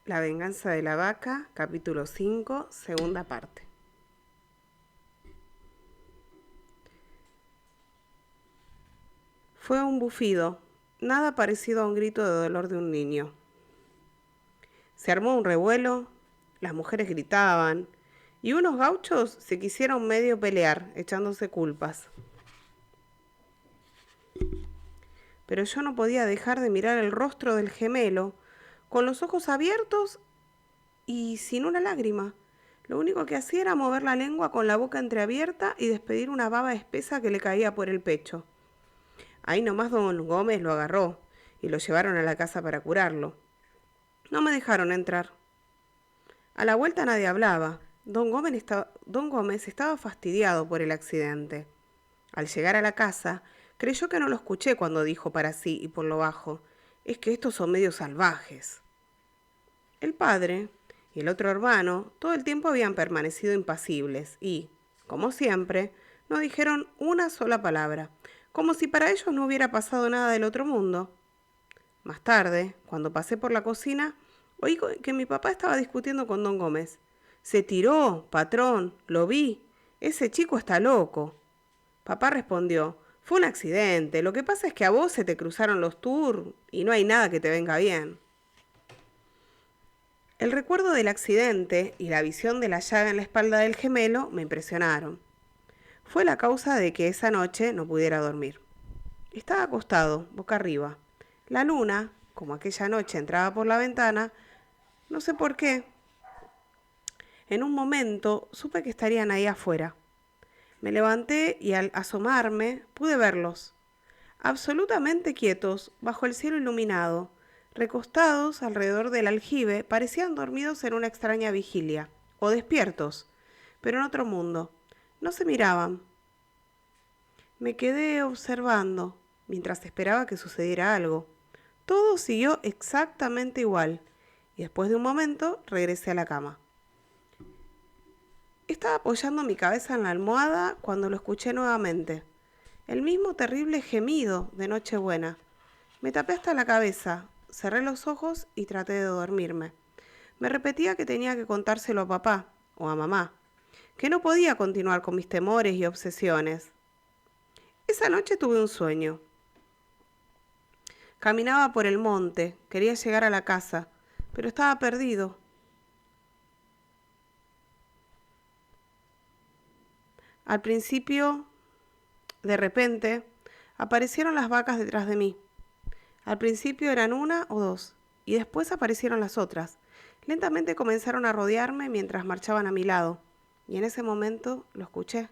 La venganza de la vaca, capítulo 5, segunda parte. Fue un bufido, nada parecido a un grito de dolor de un niño. Se armó un revuelo, las mujeres gritaban, y unos gauchos se quisieron medio pelear, echándose culpas. Pero yo no podía dejar de mirar el rostro del gemelo, con los ojos abiertos y sin una lágrima. Lo único que hacía era mover la lengua con la boca entreabierta y despedir una baba espesa que le caía por el pecho. Ahí nomás don Gómez lo agarró y lo llevaron a la casa para curarlo. No me dejaron entrar. A la vuelta nadie hablaba. Don Gómez estaba fastidiado por el accidente. Al llegar a la casa, creyó que no lo escuché cuando dijo para sí y por lo bajo: «Es que estos son medios salvajes». El padre y el otro hermano todo el tiempo habían permanecido impasibles y, como siempre, no dijeron una sola palabra, como si para ellos no hubiera pasado nada del otro mundo. Más tarde, cuando pasé por la cocina, oí que mi papá estaba discutiendo con don Gómez. «Se tiró, patrón, lo vi. Ese chico está loco». Papá respondió: «Fue un accidente. Lo que pasa es que a vos se te cruzaron los tours y no hay nada que te venga bien». El recuerdo del accidente y la visión de la llaga en la espalda del gemelo me impresionaron. Fue la causa de que esa noche no pudiera dormir. Estaba acostado, boca arriba. La luna, como aquella noche entraba por la ventana, no sé por qué. En un momento supe que estarían ahí afuera. Me levanté y al asomarme pude verlos, absolutamente quietos, bajo el cielo iluminado, recostados alrededor del aljibe, parecían dormidos en una extraña vigilia, o despiertos, pero en otro mundo. No se miraban. Me quedé observando, mientras esperaba que sucediera algo. Todo siguió exactamente igual, y después de un momento regresé a la cama. Estaba apoyando mi cabeza en la almohada cuando lo escuché nuevamente. El mismo terrible gemido de Nochebuena. Me tapé hasta la cabeza, cerré los ojos y traté de dormirme. Me repetía que tenía que contárselo a papá o a mamá, que no podía continuar con mis temores y obsesiones. Esa noche tuve un sueño. Caminaba por el monte, quería llegar a la casa, pero estaba perdido. Al principio, de repente, aparecieron las vacas detrás de mí. Al principio eran una o dos, y después aparecieron las otras. Lentamente comenzaron a rodearme mientras marchaban a mi lado, y en ese momento lo escuché.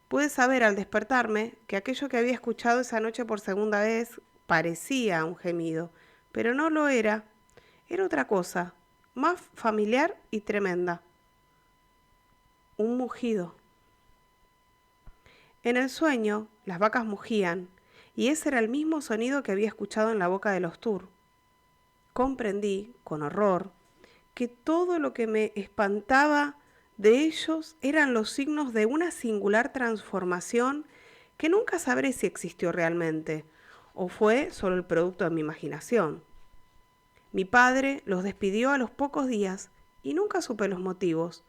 Pude saber al despertarme que aquello que había escuchado esa noche por segunda vez parecía un gemido, pero no lo era. Era otra cosa, más familiar y tremenda. Un mugido. En el sueño, las vacas mugían, y ese era el mismo sonido que había escuchado en la boca de los Tur. Comprendí, con horror, que todo lo que me espantaba de ellos eran los signos de una singular transformación que nunca sabré si existió realmente o fue solo el producto de mi imaginación. Mi padre los despidió a los pocos días y nunca supe los motivos,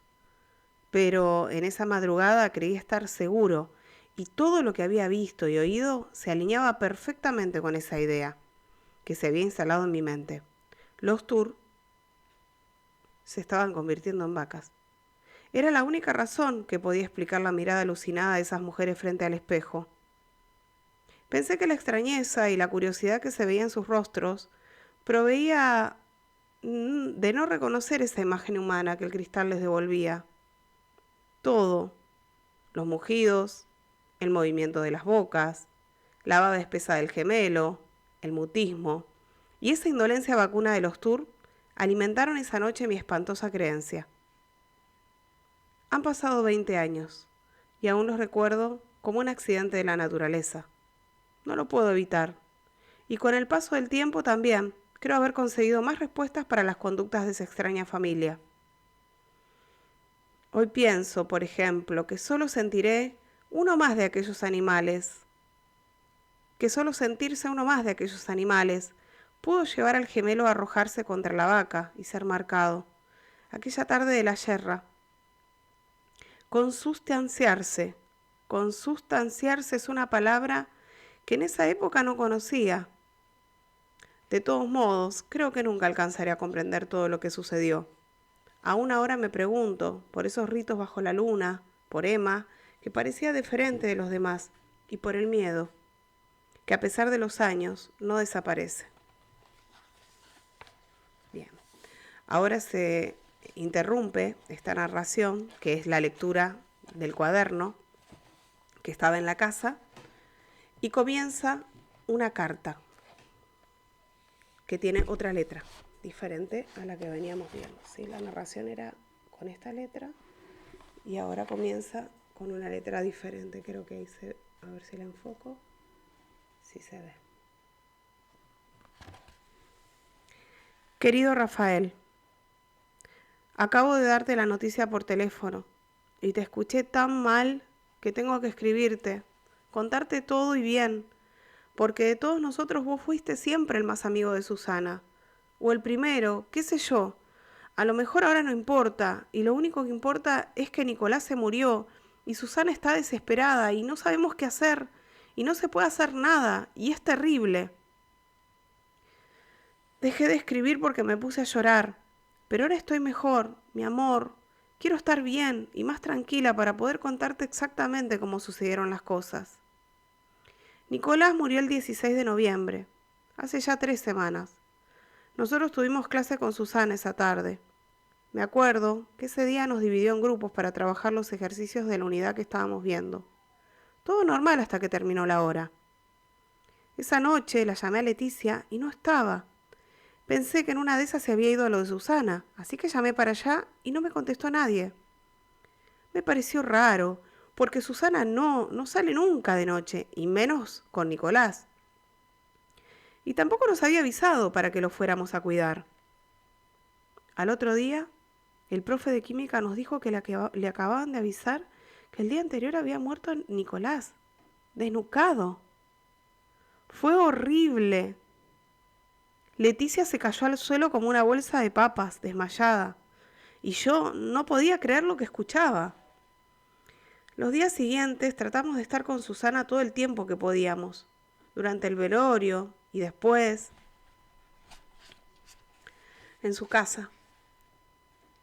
pero en esa madrugada creí estar seguro y todo lo que había visto y oído se alineaba perfectamente con esa idea que se había instalado en mi mente. Los Tur se estaban convirtiendo en vacas. Era la única razón que podía explicar la mirada alucinada de esas mujeres frente al espejo. Pensé que la extrañeza y la curiosidad que se veía en sus rostros proveía de no reconocer esa imagen humana que el cristal les devolvía. Todo, los mugidos, el movimiento de las bocas, la baba espesa del gemelo, el mutismo y esa indolencia vacuna de los Tur alimentaron esa noche mi espantosa creencia. Han pasado 20 años y aún los recuerdo como un accidente de la naturaleza. No lo puedo evitar. Y con el paso del tiempo también creo haber conseguido más respuestas para las conductas de esa extraña familia. Hoy pienso, por ejemplo, que solo sentiré uno más de aquellos animales, que solo sentirse uno más de aquellos animales pudo llevar al gemelo a arrojarse contra la vaca y ser marcado. Aquella tarde de la yerra. Consustanciarse. Consustanciarse es una palabra que en esa época no conocía. De todos modos, creo que nunca alcanzaré a comprender todo lo que sucedió. Aún ahora me pregunto, por esos ritos bajo la luna, por Emma, que parecía diferente de los demás, y por el miedo, que a pesar de los años no desaparece. Bien, ahora se interrumpe esta narración, que es la lectura del cuaderno que estaba en la casa, y comienza una carta que tiene otra letra diferente a la que veníamos viendo, ¿sí? La narración era con esta letra y ahora comienza con una letra diferente. Creo que hice, a ver si la enfoco, si se ve. Querido Rafael, acabo de darte la noticia por teléfono y te escuché tan mal que tengo que escribirte, contarte todo y bien, porque de todos nosotros vos fuiste siempre el más amigo de Susana, o el primero, qué sé yo. A lo mejor ahora no importa, y lo único que importa es que Nicolás se murió, y Susana está desesperada, y no sabemos qué hacer, y no se puede hacer nada, y es terrible. Dejé de escribir porque me puse a llorar, pero ahora estoy mejor, mi amor. Quiero estar bien y más tranquila para poder contarte exactamente cómo sucedieron las cosas. Nicolás murió el 16 de noviembre, hace ya 3 semanas. Nosotros tuvimos clase con Susana esa tarde. Me acuerdo que ese día nos dividió en grupos para trabajar los ejercicios de la unidad que estábamos viendo. Todo normal hasta que terminó la hora. Esa noche la llamé a Leticia y no estaba. Pensé que en una de esas se había ido a lo de Susana, así que llamé para allá y no me contestó nadie. Me pareció raro, porque Susana no sale nunca de noche, y menos con Nicolás. Y tampoco nos había avisado para que lo fuéramos a cuidar. Al otro día, el profe de química nos dijo que le acababan de avisar que el día anterior había muerto Nicolás, desnucado. Fue horrible. Leticia se cayó al suelo como una bolsa de papas, desmayada, y yo no podía creer lo que escuchaba. Los días siguientes tratamos de estar con Susana todo el tiempo que podíamos, durante el velorio y después, en su casa.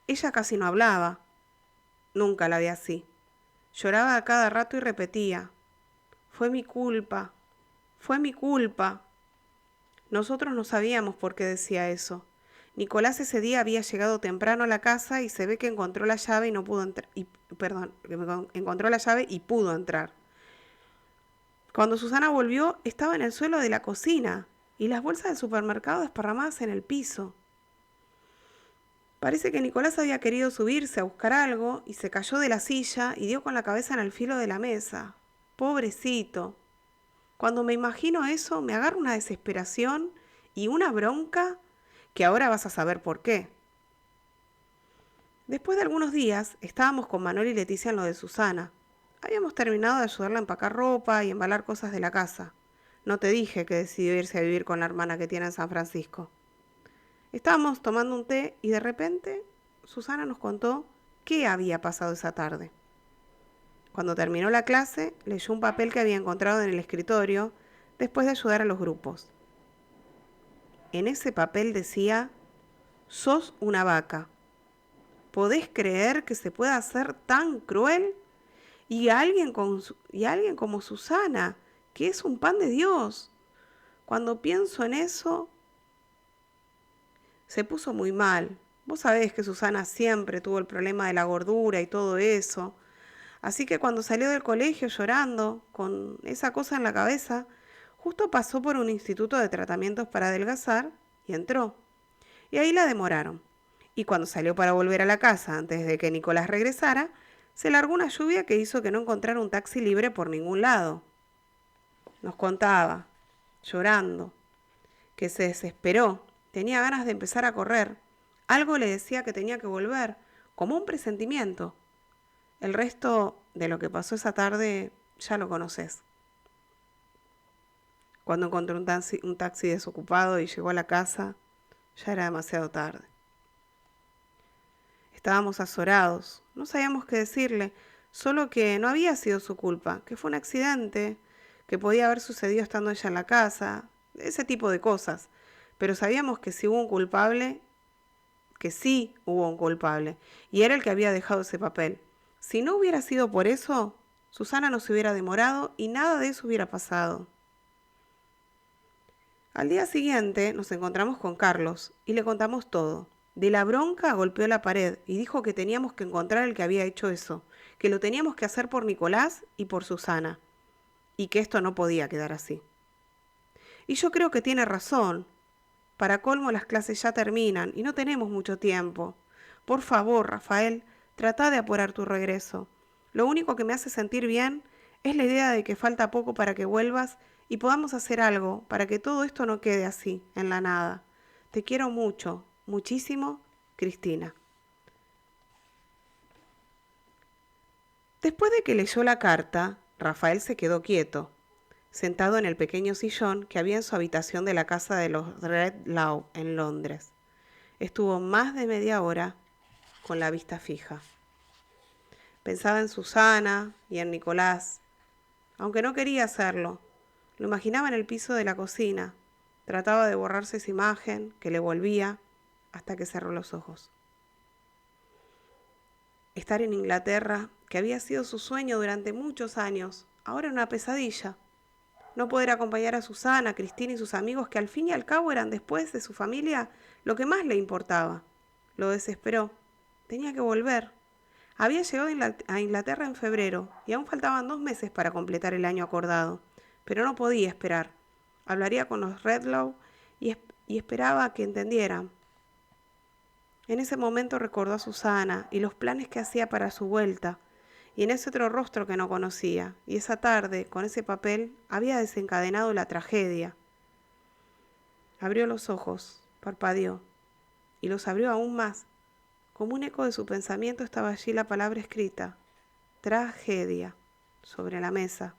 Ella casi no hablaba, nunca la vi así. Lloraba a cada rato y repetía, fue mi culpa, fue mi culpa. Nosotros no sabíamos por qué decía eso. Nicolás ese día había llegado temprano a la casa y se ve que encontró la llave y no pudo entrar. Encontró la llave y pudo entrar. Cuando Susana volvió, estaba en el suelo de la cocina y las bolsas del supermercado desparramadas en el piso. Parece que Nicolás había querido subirse a buscar algo y se cayó de la silla y dio con la cabeza en el filo de la mesa. Pobrecito. Cuando me imagino eso, me agarra una desesperación y una bronca que ahora vas a saber por qué. Después de algunos días, estábamos con Manuel y Leticia en lo de Susana. Habíamos terminado de ayudarla a empacar ropa y embalar cosas de la casa. No te dije que decidió irse a vivir con la hermana que tiene en San Francisco. Estábamos tomando un té y de repente Susana nos contó qué había pasado esa tarde. Cuando terminó la clase, leyó un papel que había encontrado en el escritorio después de ayudar a los grupos. En ese papel decía, sos una vaca. ¿Podés creer que se pueda ser tan cruel? Y alguien como Susana, que es un pan de Dios. Cuando pienso en eso, se puso muy mal. Vos sabés que Susana siempre tuvo el problema de la gordura y todo eso. Así que cuando salió del colegio llorando, con esa cosa en la cabeza, justo pasó por un instituto de tratamientos para adelgazar y entró. Y ahí la demoraron. Y cuando salió para volver a la casa antes de que Nicolás regresara, se largó una lluvia que hizo que no encontrara un taxi libre por ningún lado. Nos contaba, llorando, que se desesperó, tenía ganas de empezar a correr. Algo le decía que tenía que volver, como un presentimiento. El resto de lo que pasó esa tarde ya lo conoces. Cuando encontró un taxi desocupado y llegó a la casa, ya era demasiado tarde. Estábamos azorados, no sabíamos qué decirle, solo que no había sido su culpa, que fue un accidente, que podía haber sucedido estando ella en la casa, ese tipo de cosas. Pero sabíamos que si hubo un culpable, que sí hubo un culpable, y era el que había dejado ese papel. Si no hubiera sido por eso, Susana no se hubiera demorado y nada de eso hubiera pasado. Al día siguiente nos encontramos con Carlos y le contamos todo. De la bronca golpeó la pared y dijo que teníamos que encontrar el que había hecho eso, que lo teníamos que hacer por Nicolás y por Susana, y que esto no podía quedar así. Y yo creo que tiene razón. Para colmo las clases ya terminan y no tenemos mucho tiempo. Por favor, Rafael, trata de apurar tu regreso. Lo único que me hace sentir bien es la idea de que falta poco para que vuelvas y podamos hacer algo para que todo esto no quede así, en la nada. Te quiero mucho, muchísimo, Cristina. Después de que leyó la carta, Rafael se quedó quieto, sentado en el pequeño sillón que había en su habitación de la casa de los Redlaw en Londres. Estuvo más de media hora con la vista fija. Pensaba en Susana y en Nicolás, aunque no quería hacerlo. Lo imaginaba en el piso de la cocina. Trataba de borrarse esa imagen que le volvía hasta que cerró los ojos. Estar en Inglaterra, que había sido su sueño durante muchos años, ahora era una pesadilla. No poder acompañar a Susana, a Cristina y sus amigos, que al fin y al cabo eran después de su familia lo que más le importaba. Lo desesperó. Tenía que volver. Había llegado a Inglaterra en febrero y aún faltaban 2 meses para completar el año acordado, pero no podía esperar. Hablaría con los Redlaw y esperaba que entendieran. En ese momento recordó a Susana y los planes que hacía para su vuelta, y en ese otro rostro que no conocía, y esa tarde, con ese papel, había desencadenado la tragedia. Abrió los ojos, parpadeó, y los abrió aún más. Como un eco de su pensamiento estaba allí la palabra escrita, tragedia, sobre la mesa.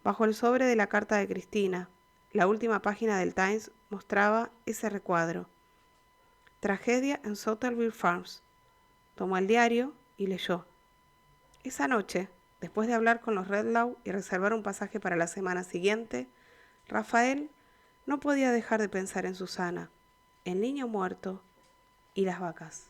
Bajo el sobre de la carta de Cristina, la última página del Times mostraba ese recuadro. Tragedia en Southerville Farms. Tomó el diario y leyó. Esa noche, después de hablar con los Redlaw y reservar un pasaje para la semana siguiente, Rafael no podía dejar de pensar en Susana, el niño muerto y las vacas.